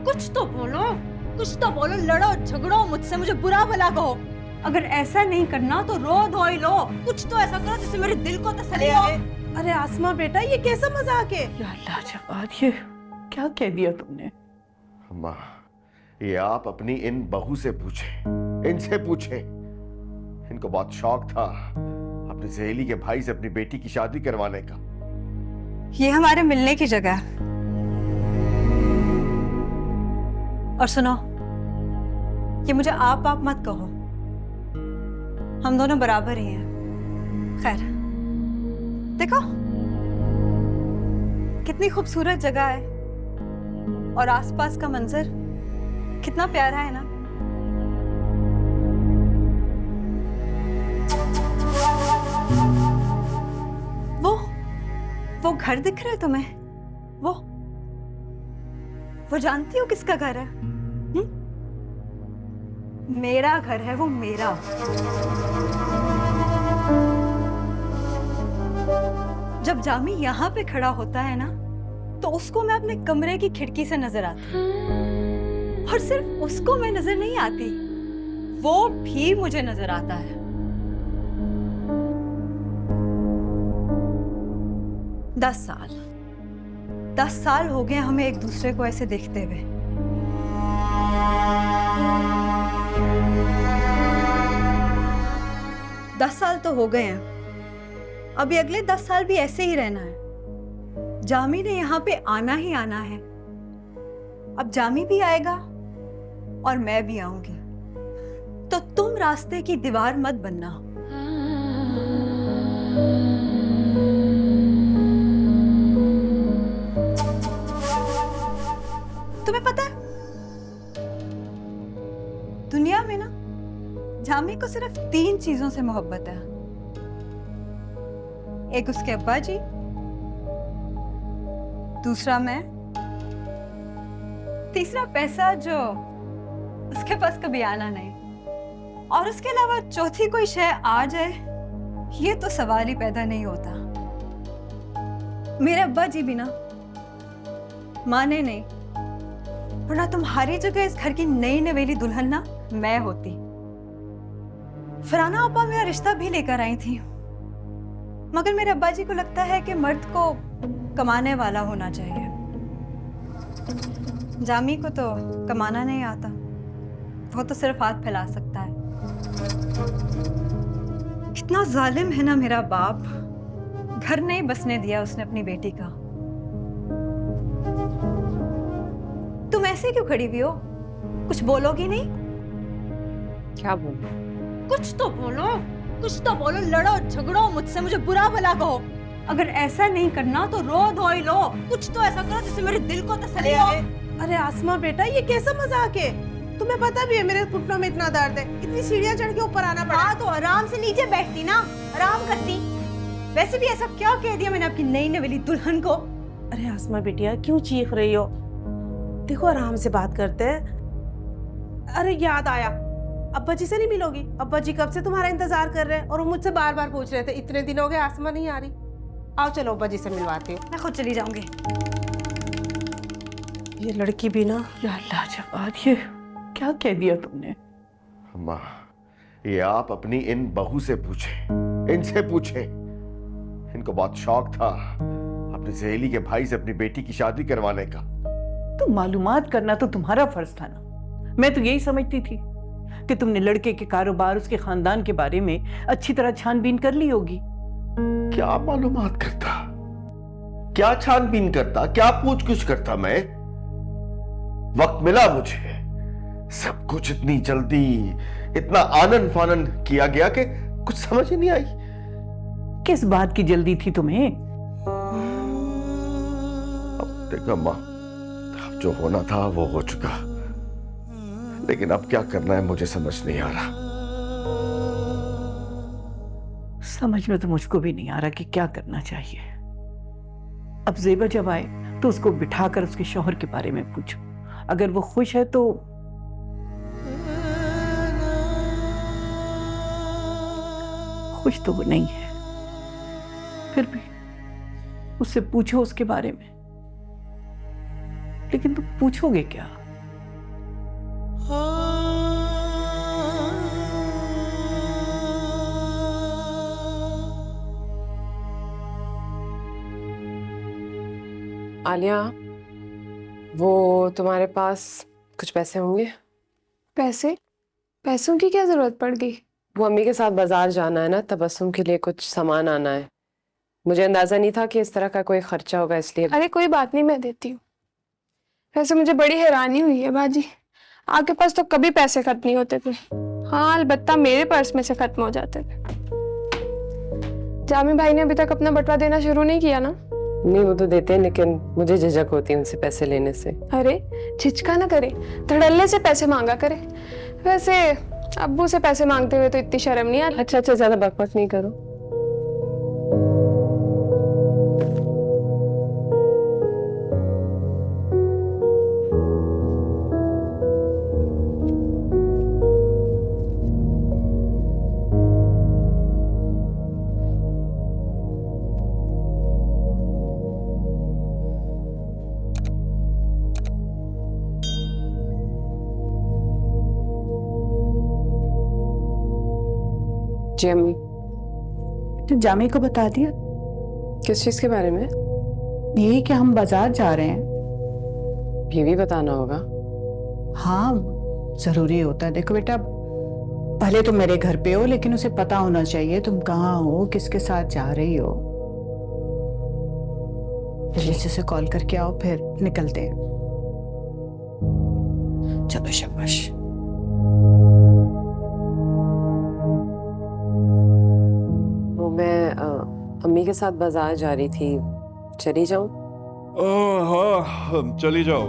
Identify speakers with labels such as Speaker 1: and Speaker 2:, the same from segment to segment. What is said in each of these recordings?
Speaker 1: कुछ तो बोलो, कुछ तो बोलो, लड़ो झगड़ो मुझसे, मुझे बुरा भला कहो। अगर ऐसा नहीं करना तो रो धोई लो, कुछ तो ऐसा करो जिससे मेरे दिल को तसल्ली हो।
Speaker 2: अरे आसमा बेटा, ये कैसा मजाक है?
Speaker 3: या अल्लाह जवाद, ये क्या कह दिया तुमने?
Speaker 4: अम्मा, ये आप अपनी इन बहू से पूछे, इनसे पूछे। इनको बहुत शौक था अपनी सहेली के भाई से अपनी बेटी की शादी करवाने का।
Speaker 1: ये हमारे मिलने की जगह है। और सुनो, ये मुझे आप मत कहो, हम दोनों बराबर ही हैं। खैर, देखो कितनी खूबसूरत जगह है और आसपास का मंजर कितना प्यारा है ना। वो घर दिख रहा है तुम्हें? वो जानती हो किसका घर है? मेरा घर है वो, मेरा। जब जामी यहाँ पे खड़ा होता है ना, तो उसको मैं अपने कमरे की खिड़की से नजर आती हूँ। और सिर्फ उसको मैं नजर नहीं आती, वो भी मुझे नजर आता है। दस साल हो गए हमें एक दूसरे को ऐसे देखते हुए। दस साल तो हो गए हैं, अभी अगले 10 साल भी ऐसे ही रहना है। जामी ने यहाँ पे आना ही आना है। अब जामी भी आएगा और मैं भी आऊंगी, तो तुम रास्ते की दीवार मत बनना। तुम्हें पता है, दुनिया में ना जामी को सिर्फ 3 चीजों से मोहब्बत है। एक उसके अब्बा जी, दूसरा मैं, तीसरा पैसा जो उसके पास कभी आना नहीं। और उसके अलावा चौथी कोई शय आ जाए, ये तो सवाल ही पैदा नहीं होता। मेरे अब्बा जी भी ना माने नहीं, वरना तुम्हारी जगह इस घर की नई नवेली दुल्हन ना मैं होती। फराना अपा मेरा रिश्ता भी लेकर आई थी, मगर मेरे अब्बा जी को लगता है कि मर्द को कमाने वाला होना चाहिए। जामी को तो कमाना नहीं आता, वो तो सिर्फ हाथ फैला सकता है। कितना जालिम है ना मेरा बाप, घर नहीं बसने दिया उसने अपनी बेटी का। तुम ऐसे क्यों खड़ी हुई हो? कुछ बोलोगी नहीं?
Speaker 3: क्या बोलूं?
Speaker 1: कुछ तो बोलो, कुछ तो बोलो, लड़ो झगड़ो मुझसे, मुझे बुरा भला कहो। अगर ऐसा नहीं करना तो रो धोई लो, कुछ तो ऐसा करो जिससे मेरे दिल को तसल्ली हो।
Speaker 2: अरे आसमा बेटा, ये कैसा मजाक है? तुम्हें पता भी है मेरे घुटनों में इतना दर्द है, इतनी सीढ़ियां चढ़ के ऊपर आना पड़ा।
Speaker 1: हाँ, तो आराम से नीचे बैठती ना, आराम करती। वैसे भी ऐसा क्या कह दिया मैंने आपकी नई नवेली दुल्हन को?
Speaker 2: अरे आसमा बेटिया, क्यों चीख रही हो? देखो आराम से बात करते हैं। अरे याद आया, अब्बा जी से नहीं मिलोगी? अब्बा जी कब से तुम्हारा इंतजार कर रहे हैं और वो मुझसे बार बार पूछ रहे थे, इतने दिन हो गए आसमा नहीं आ रही। आओ चलो अब्बा जी से मिलवाती हूँ।
Speaker 1: मैं खुद चली जाऊंगी।
Speaker 2: ये लड़की भी ना।
Speaker 3: या अल्लाह जवाद, ये क्या कह दिया तुमने?
Speaker 4: अम्मा, ये आप अपनी इन बहू से पूछे, इनसे पूछे। इनको बहुत शौक था अपनी सहेली के भाई से अपनी बेटी की शादी करवाने का।
Speaker 3: तो मालूमात करना तो तुम्हारा फर्ज था ना। मैं तो यही समझती थी कि तुमने लड़के के कारोबार, उसके खानदान के बारे में अच्छी तरह छानबीन कर ली होगी।
Speaker 4: क्या मालूमात करता, क्या छानबीन करता, क्या पूछ-गुछ करता? मैं वक्त मिला मुझे, सब कुछ इतनी जल्दी, इतना आनन फानन किया गया कि कुछ समझ ही नहीं आई।
Speaker 3: किस बात की जल्दी थी तुम्हें?
Speaker 4: अब देखो अम्मा, अब जो होना था वो हो चुका, लेकिन अब क्या करना है मुझे समझ नहीं आ रहा।
Speaker 3: समझ में तो मुझको भी नहीं आ रहा कि क्या करना चाहिए। अब ज़ेबा जब आए तो उसको बिठाकर उसके शौहर के बारे में पूछो। अगर वो खुश है तो खुश तो वो नहीं है, फिर भी उससे पूछो उसके बारे में। लेकिन तुम पूछोगे क्या?
Speaker 5: आलिया, वो तुम्हारे पास कुछ पैसे होंगे?
Speaker 6: पैसे? पैसों की क्या जरूरत पड़ गई?
Speaker 5: वो अम्मी के साथ बाजार जाना है ना, तबस्सुम के लिए कुछ सामान आना है। मुझे अंदाजा नहीं था कि इस तरह का कोई खर्चा होगा, इसलिए।
Speaker 6: अरे कोई बात नहीं, मैं देती हूँ। वैसे मुझे बड़ी हैरानी हुई है बाजी, आपके पास तो कभी पैसे खत्म नहीं होते थे। हाँ, अलबत्ता मेरे पर्स में से खत्म हो जाते थे। जामी भाई ने अभी तक अपना बटवा देना शुरू नहीं किया ना?
Speaker 5: नहीं, वो तो देते हैं, लेकिन मुझे झिझक होती है उनसे पैसे लेने से।
Speaker 6: अरे झिझका ना करे, धड़ल्ले से पैसे मांगा करे। वैसे अब्बू से पैसे मांगते हुए तो इतनी शर्म नहीं आती।
Speaker 5: अच्छा, ज्यादा बकवास नहीं करो। जी अम्मी।
Speaker 3: तो जामी को बता दिया?
Speaker 5: किस चीज के बारे में?
Speaker 3: यही कि हम बाजार जा रहे हैं।
Speaker 5: ये भी बताना होगा?
Speaker 3: हाँ, जरूरी होता है। देखो बेटा, पहले तुम मेरे घर पे हो, लेकिन उसे पता होना चाहिए तुम कहाँ हो, किसके साथ जा रही हो। जल्दी से कॉल करके आओ, फिर निकलते हैं। चलो शाबाश।
Speaker 5: वो मैं अम्मी के साथ बाजार जा रही थी, चली जाऊं?
Speaker 7: हाँ, चली जाओ।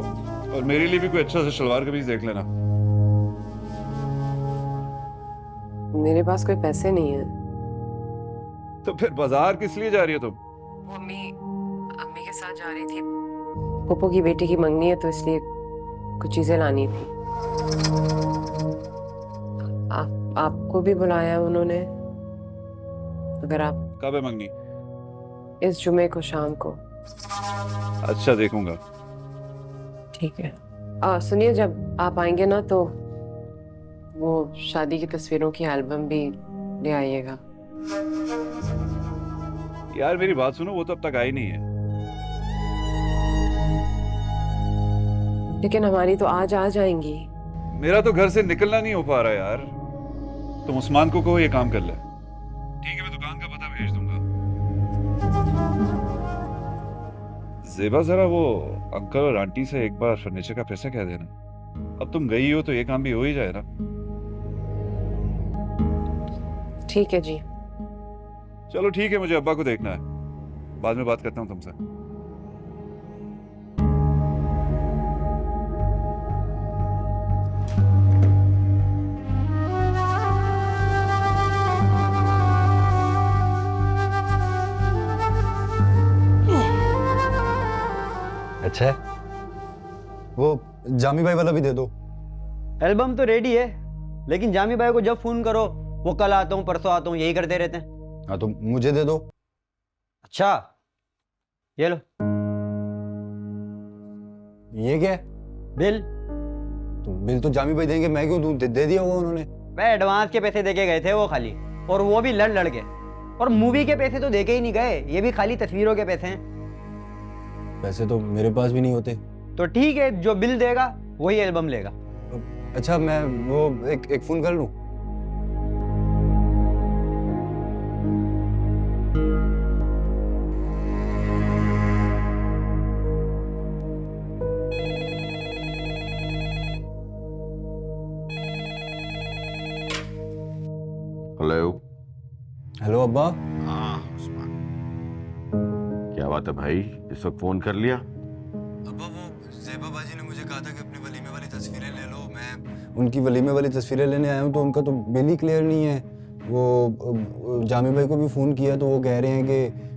Speaker 7: और मेरे लिए भी कोई अच्छा सा शलवार कमीज देख लेना।
Speaker 5: मेरे पास कोई पैसे नहीं है।
Speaker 7: तो फिर बाजार किस लिए जा रही हो तुम?
Speaker 5: वो अम्मी के साथ जा रही थी, पोपो की बेटी की मंगनी है, तो इसलिए कुछ चीजें लानी थी। आपको भी बुलाया उन्होंने? अगर आप
Speaker 7: कब है मंगनी?
Speaker 5: इस जुमे को शाम को।
Speaker 7: अच्छा, देखूंगा।
Speaker 5: ठीक है। सुनिए, जब आप आएंगे ना तो वो शादी की तस्वीरों की एल्बम भी ले आइएगा।
Speaker 7: यार मेरी बात सुनो, वो तो अब तक आई नहीं है।
Speaker 5: लेकिन हमारी तो आज आ जाएंगी।
Speaker 7: मेरा तो घर से निकलना नहीं हो पा रहा यार। तुम उस्मान को कहो ये काम कर ले। ठीक है, मैं दुकान का पता भेज दूंगा। ज़ेबा, जरा वो अंकल और आंटी से एक बार फर्नीचर का पैसा कह देना। अब तुम गई हो तो ये काम भी हो ही जाए ना।
Speaker 5: ठीक है जी।
Speaker 7: चलो ठीक है, मुझे अब्बा को देखना है, बाद में बात करता हूँ तुमसे।
Speaker 8: अच्छा है, वो जामी भाई वाला भी दे दो।
Speaker 9: एल्बम तो रेडी है, लेकिन जामी भाई को जब फोन करो वो कल आता हूँ परसों आता हूँ यही करते रहते हैं।
Speaker 8: हाँ तो मुझे दे दो।
Speaker 9: अच्छा, ये लो।
Speaker 8: ये क्या है?
Speaker 9: बिल।
Speaker 8: तो बिल तो जामी भाई देंगे, मैं क्यों दूं? दे दिया होगा उन्होंने।
Speaker 9: भाई एडवांस के पैसे देके गए थे वो खाली, और वो भी लड़ लड़ के। और मूवी के पैसे तो देके ही नहीं गए, ये भी खाली तस्वीरों के पैसे हैं।
Speaker 8: पैसे तो मेरे पास भी नहीं होते।
Speaker 9: तो ठीक है, जो बिल देगा वही एल्बम लेगा।
Speaker 8: अच्छा, मैं वो एक फोन कर लूं?
Speaker 4: हेलो।
Speaker 8: हेलो अब्बा।
Speaker 4: हाँ उस्मान, क्या बात है भाई, इस वक्त फोन कर लिया?
Speaker 8: अब्बा, वो ज़ेबा बाजी ने मुझे कहा था कि अपनी वलीमे वाली तस्वीरें ले लो। मैं उनकी वलीमे वाली तस्वीरें लेने आया हूँ, तो उनका तो बिल ही क्लियर नहीं है। वो जामी भाई को भी फ़ोन किया तो वो कह रहे हैं कि